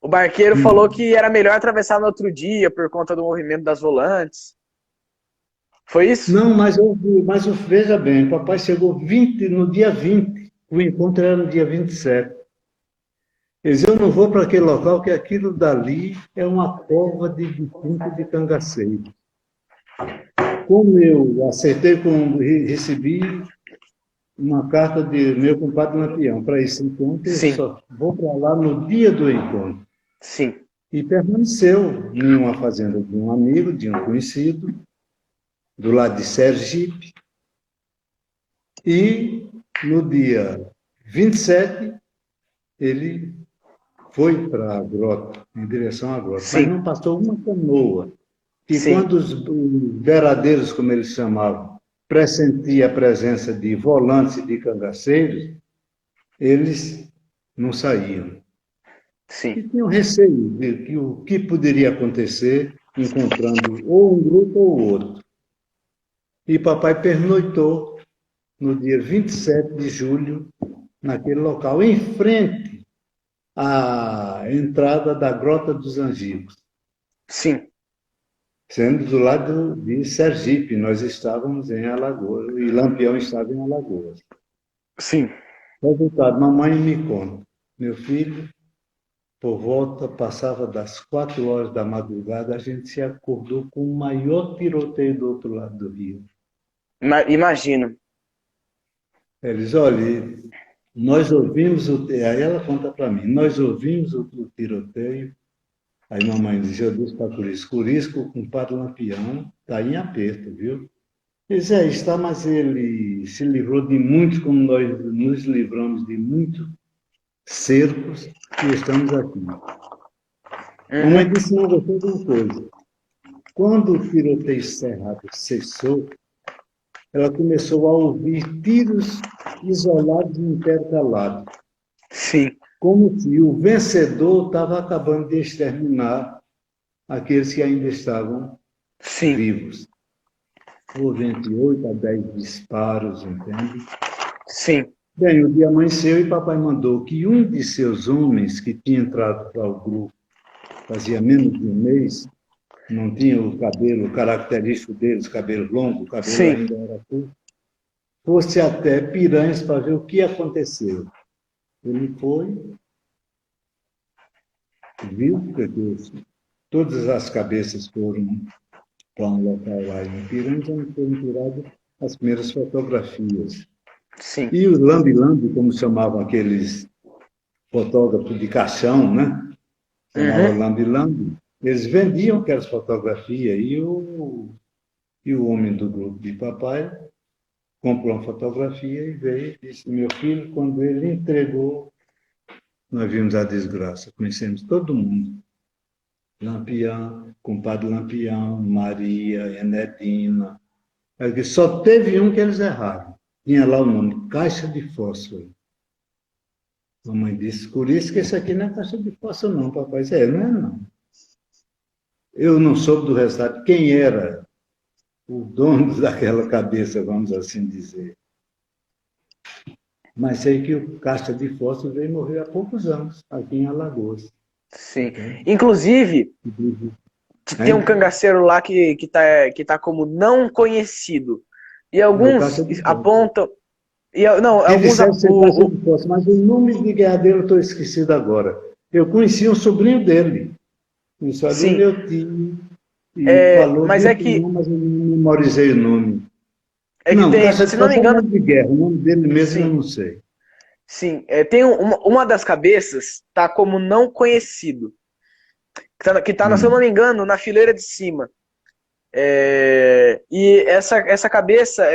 O barqueiro falou que era melhor atravessar no outro dia por conta do movimento das volantes. Foi isso? Não, mas veja bem, papai chegou no dia 20, o encontro era no dia 27. Ele disse, eu não vou para aquele local, que aquilo dali é uma cova de defunto de cangaceiro. Como eu recebi uma carta de meu compadre Lampião para esse encontro, eu Sim, só vou para lá no dia do encontro. sim, E permaneceu em uma fazenda de um amigo, de um conhecido, do lado de Sergipe. E no dia 27, ele foi para a grota, em direção à grota, mas sim, não passou uma canoa. E sim, quando os beradeiros, como eles chamavam, pressentia a presença de volantes e de cangaceiros, eles não saíam. E sim, tinham receio de que o que poderia acontecer encontrando ou um grupo ou outro. E papai pernoitou no dia 27 de julho, naquele local, em frente à entrada da Grota dos Angicos, sim, sendo do lado de Sergipe. Nós estávamos em Alagoas, e Lampião estava em Alagoas. sim. Resultado, mamãe me conta, meu filho, por volta, passava das 4 horas da madrugada, a gente se acordou com o maior tiroteio do outro lado do rio. Imagino. Eles, olha, nós ouvimos aí ela conta para mim, nós ouvimos o tiroteio, aí mamãe dizia, eu disse para Curisco com o padre Lampião, está em aperto, viu? Ele disse, está, mas ele se livrou de muitos, como nós nos livramos de muitos cercos, e estamos aqui. Mamãe Uhum. disse, não gostou de uma coisa, quando o tiroteio cerrado cessou, ela começou a ouvir tiros isolados e intercalados, Sim, como se o vencedor estava acabando de exterminar aqueles que ainda estavam sim, vivos. Houve entre 8 a 10 disparos, entende? sim, Bem, o dia amanheceu e papai mandou que um de seus homens, que tinha entrado para o grupo fazia menos de um mês, não tinha o cabelo característico deles, cabelo longo, o cabelo sim, ainda era curto, fosse até Piranhas para ver o que aconteceu. Ele foi, viu que todas as cabeças foram para um local lá em Piranhas, onde foram tiradas as primeiras fotografias. sim. E o lambi-lambi, como chamavam aqueles fotógrafos de caixão, né? Chamava Uhum. lambi-lambi. Eles vendiam aquelas fotografias e o homem do grupo de papai comprou uma fotografia e veio e disse, meu filho, quando ele entregou, nós vimos a desgraça, conhecemos todo mundo. Lampião, compadre Lampião, Maria, Enedina. Só teve um que eles erraram. Tinha lá o nome, caixa de fósforo. A mãe disse, por isso que esse aqui não é caixa de fósforo não, papai. Não é não. Eu não soube do resultado quem era o dono daquela cabeça, vamos assim dizer. Mas sei que o caixa de fósforo veio morrer há poucos anos, aqui em Alagoas. Sim. Inclusive, tem um Hein? cangaceiro lá que tá como não conhecido. E Meu alguns caixa de fósforo. apontam. Não, Que alguns. disseram ser caixa de fósforo, mas o nome de guerra dele eu estou esquecido agora. Eu conheci um sobrinho dele. Conheci ali Sim. meu tio. E falou Mas de é outro que. nome, mas eu não memorizei o nome. É que Não, tem, caixa de se não me fósforo é engano. nome de guerra. O nome dele mesmo eu Sim. não sei. Sim. Tem uma das cabeças, tá como não conhecido. Que tá, se eu não me engano, na fileira de cima. E essa cabeça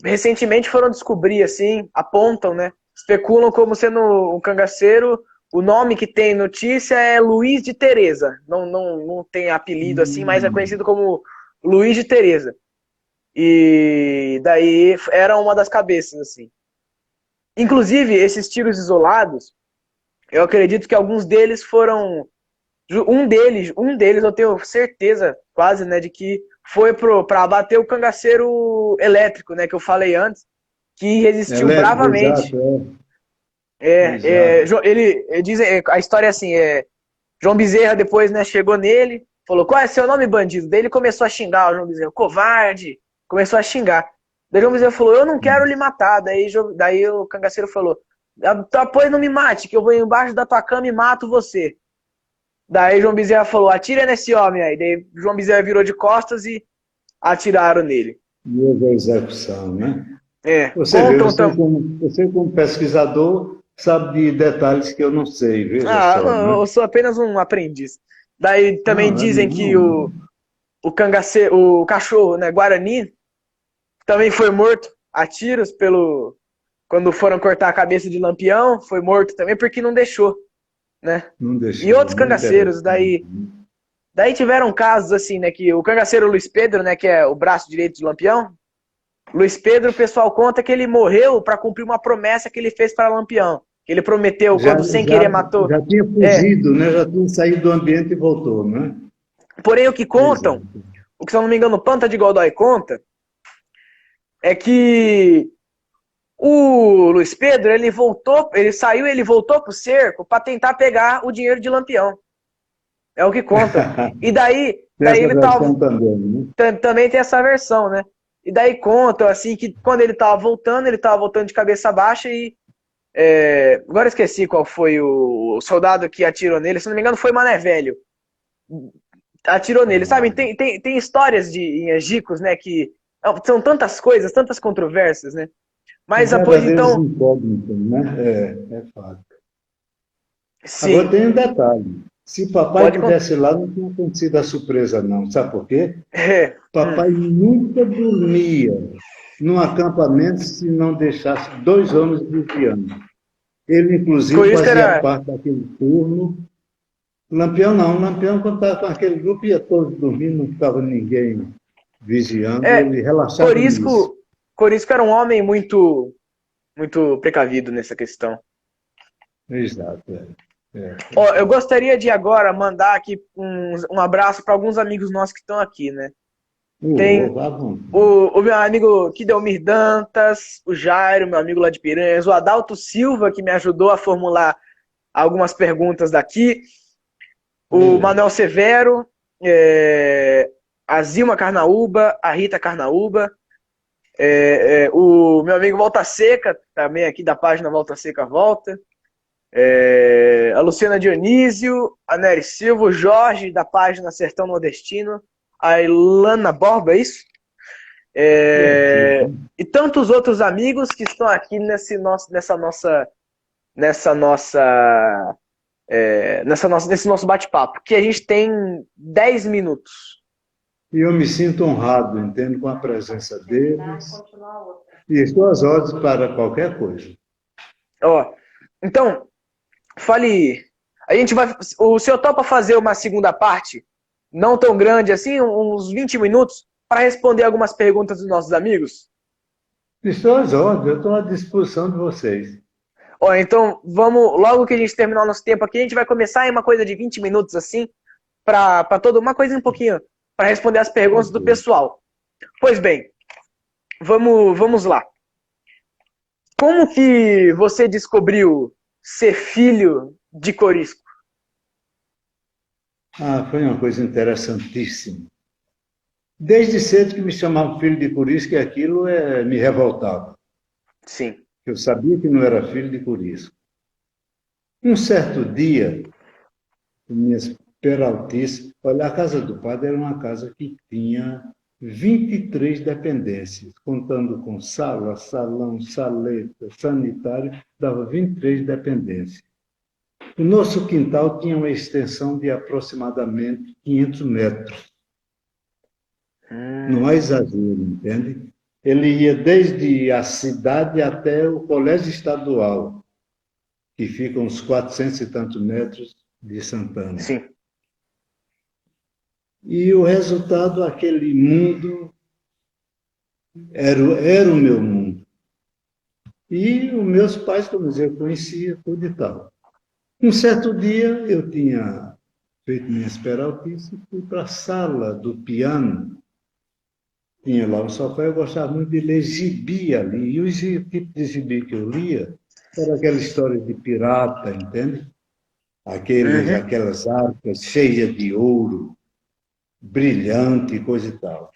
recentemente foram descobrir, assim, apontam, né? Especulam como sendo um cangaceiro. O nome que tem notícia é Luiz de Teresa. Não tem apelido assim, mas é conhecido como Luiz de Teresa. E daí era uma das cabeças, assim. Inclusive, esses tiros isolados, eu acredito que alguns deles foram. Um deles eu tenho certeza, quase, né, de que foi para abater o cangaceiro elétrico, né, que eu falei antes, que resistiu Elétrico, bravamente. exato. Exato. Ele diz, a história é assim, João Bezerra depois, né, chegou nele, falou, qual é seu nome, bandido? Daí ele começou a xingar o João Bezerra, covarde, começou a xingar. Daí o João Bezerra falou, eu não quero lhe matar. Daí o cangaceiro falou, pois não me mate, que eu vou embaixo da tua cama e mato você. Daí João Bezerra falou, atira nesse homem aí. Daí João Bezerra virou de costas e atiraram nele. E houve a execução, né? Você vê, Contam também. você como pesquisador sabe de detalhes que eu não sei, veja só, né? Eu sou apenas um aprendiz. Daí também Não, dizem que não. o cangaceiro, o cachorro, né, Guarani, também foi morto a tiros quando foram cortar a cabeça de Lampião, foi morto também porque não deixou, né? Não E deixou, outros né? cangaceiros, Interessante. daí tiveram casos assim, né, que o cangaceiro Luiz Pedro, né, que é o braço direito de Lampião, Luiz Pedro, o pessoal conta que ele morreu para cumprir uma promessa que ele fez para Lampião. Que ele prometeu Já, quando sem já, querer matou. já tinha fugido, né? Já tinha saído do ambiente e voltou, né? Porém, o que contam, Exato. o que se eu não me engano, o Panta de Godoy conta, é que o Luiz Pedro, ele saiu e ele voltou pro cerco para tentar pegar o dinheiro de Lampião. É o que contam. E Tem daí essa ele tava, versão também, né? também tem essa versão, né? E daí contam, assim, que quando ele tava voltando de cabeça baixa e agora eu esqueci qual foi o soldado que atirou nele. Se não me engano, foi Mané Velho. Atirou nele, sabe? Tem histórias em Egicos, né? Que são tantas coisas, tantas controvérsias, né? Mas após Verdadeiros então. incógnitos, né? É fato. Agora Sim, tem um detalhe. Se papai pode contar. tivesse lá, não tinha acontecido a surpresa, não. Sabe por quê? É, Papai nunca dormia num acampamento se não deixasse 2 homens vigiando. Ele, por inclusive, isso que fazia era. parte daquele turno. Lampião não. Lampião, quando estava com aquele grupo, ia todos dormindo, não ficava ninguém vigiando. É, Ele relaxava nisso. por isso que era um homem muito, muito precavido nessa questão. Exato. Ó, eu gostaria de agora mandar aqui um abraço para alguns amigos nossos que estão aqui, né? Tem Vá à vontade. o meu amigo Kidelmir Dantas, o Jairo, meu amigo lá de Piranhas, o Adalto Silva, que me ajudou a formular algumas perguntas daqui, o Manuel Severo, a Zilma Carnaúba, a Rita Carnaúba, o meu amigo Volta Seca, também aqui da página Volta Seca Volta, a Luciana Dionísio, a Nery Silva, o Jorge, da página Sertão Nordestino, a Ilana Borba, é isso? E tantos outros amigos que estão aqui nesse nesse nosso bate-papo, que a gente tem 10 minutos. E eu me sinto honrado, entendo, com a presença deles. E estou às ordens para qualquer coisa. Ó, então, fale. A gente vai. O senhor topa fazer uma segunda parte, não tão grande assim, uns 20 minutos, para responder algumas perguntas dos nossos amigos? Estou às ordens, eu estou à disposição de vocês. Ó, então, vamos, logo que a gente terminar o nosso tempo aqui, a gente vai começar em uma coisa de 20 minutos assim, para todo, uma coisa um pouquinho, para responder as perguntas do pessoal. Pois bem, vamos lá. Como que você descobriu ser filho de Corisco? Foi uma coisa interessantíssima. Desde cedo que me chamavam filho de Corisco, e aquilo me revoltava. Sim. Eu sabia que não era filho de Corisco. Um certo dia, minhas peraltices, olha, a casa do padre era uma casa que tinha 23 dependências, contando com sala, salão, saleta, sanitário, dava 23 dependências. O nosso quintal tinha uma extensão de aproximadamente 500 metros. Não há exagero, entende? Ele ia desde a cidade até o colégio estadual, que fica uns 400 e tantos metros de Santana. Sim. E o resultado, aquele mundo, era o meu mundo. E os meus pais, como eu conhecia, tudo e tal. Um certo dia, eu tinha feito minhas peraltices e fui para a sala do piano. Tinha lá um sofá, eu gostava muito de ler gibi ali. E o tipo de gibi que eu lia era aquela história de pirata, entende? Aquelas arcas cheias de ouro, brilhante, coisa e tal.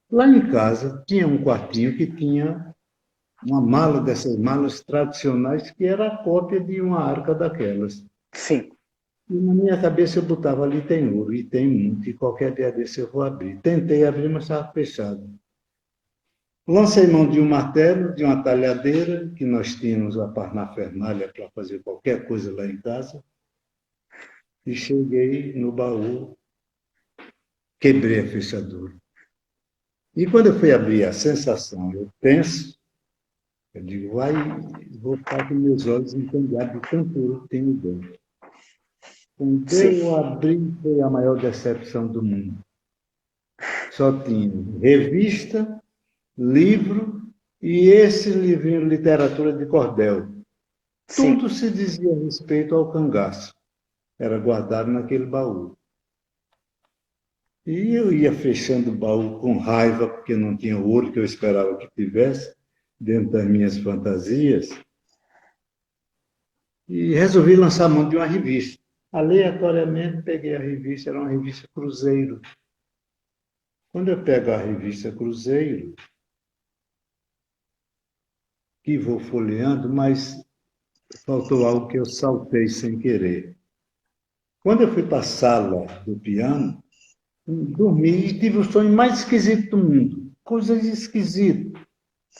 Lá em casa tinha um quartinho que tinha uma mala dessas malas tradicionais que era a cópia de uma arca daquelas. Sim. E na minha cabeça eu botava ali tem ouro, e tem muito, e qualquer dia desse eu vou abrir. Tentei abrir, mas estava fechado. Lancei mão de um martelo, de uma talhadeira, que nós tínhamos a parnafernalha para fazer qualquer coisa lá em casa, e cheguei no baú, quebrei a fechadura. E quando eu fui abrir a sensação, eu penso, eu digo, vou ficar com meus olhos encandeados de tanto ouro que tenho dentro. Quando eu abri, foi a maior decepção do mundo. Só tinha revista, livro e esse livrinho Literatura de Cordel. Sim. Tudo se dizia a respeito ao cangaço. Era guardado naquele baú. E eu ia fechando o baú com raiva, porque não tinha o ouro que eu esperava que tivesse, dentro das minhas fantasias. E resolvi lançar mão de uma revista. Aleatoriamente peguei a revista, era uma revista Cruzeiro. Quando eu pego a revista Cruzeiro, que vou folheando, mas faltou algo que eu saltei sem querer. Quando eu fui para a sala do piano, dormi e tive o sonho mais esquisito do mundo. Coisas esquisitas.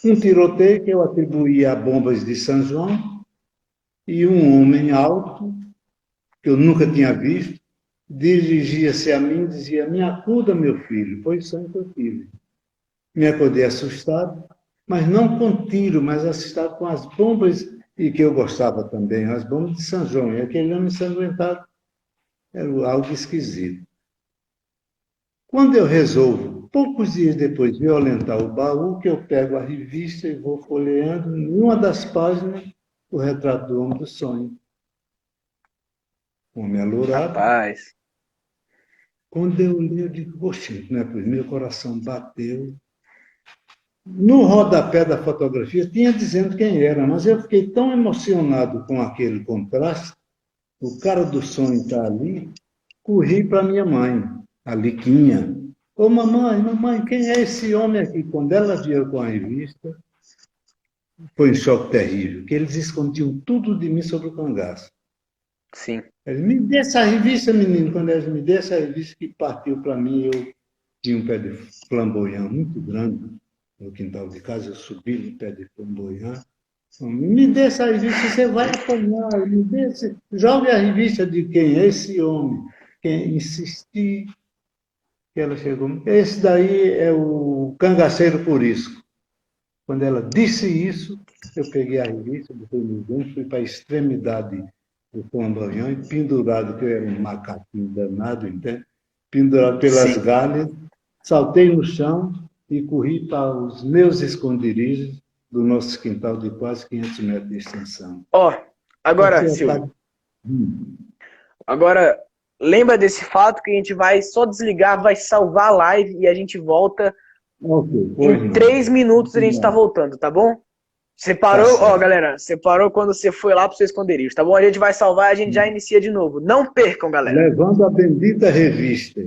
Um tiroteio que eu atribuía a bombas de São João e um homem alto, que eu nunca tinha visto, dirigia-se a mim e dizia, me acuda, meu filho. Foi o sonho que eu tive. Me acordei assustado, mas não com tiro, mas assustado com as bombas, e que eu gostava também, as bombas de São João. E aquele homem ensanguentado era algo esquisito. Quando eu resolvo, poucos dias depois, violentar o baú, que eu pego a revista e vou folheando, em uma das páginas, o retrato do homem do sonho. Homem alourado. Rapaz. Quando eu li, eu digo, poxa, né? Pois meu coração bateu. No rodapé da fotografia tinha dizendo quem era, mas eu fiquei tão emocionado com aquele contraste, o cara do sonho está ali, corri para minha mãe, a Liquinha. Ô mamãe, quem é esse homem aqui? Quando ela viu com a revista, foi um choque terrível, que eles escondiam tudo de mim sobre o cangaço. Sim. Eles, me dê essa revista, menino. Quando eles me dê essa revista que partiu para mim, eu tinha um pé de flamboyant muito grande no quintal de casa, eu subi no pé de flamboyant. Me dê essa revista, você vai apanhar. Me dê jogue a revista de quem é esse homem. Quem insistir, que ela chegou. Esse daí é o cangaceiro Corisco. Quando ela disse isso, eu peguei a revista, botei no dentro, fui para a extremidade o Flamboyant, e pendurado, que eu era um macaquinho danado, entende? Pendurado pelas Sim. galhas, saltei no chão e corri para os meus esconderijos do nosso quintal de quase 500 metros de extensão. Ó, agora, Passei a Silvio, tarde. Hum, agora lembra desse fato que a gente vai só desligar, vai salvar a live e a gente volta. ok, pois Em não. 3 minutos a gente tá voltando, tá bom? Você Tá parou, ó, certo. galera, você parou quando você foi lá pro seu esconderijo, tá bom? A gente vai salvar, a gente já inicia de novo. Não percam, galera. Levando a bendita revista.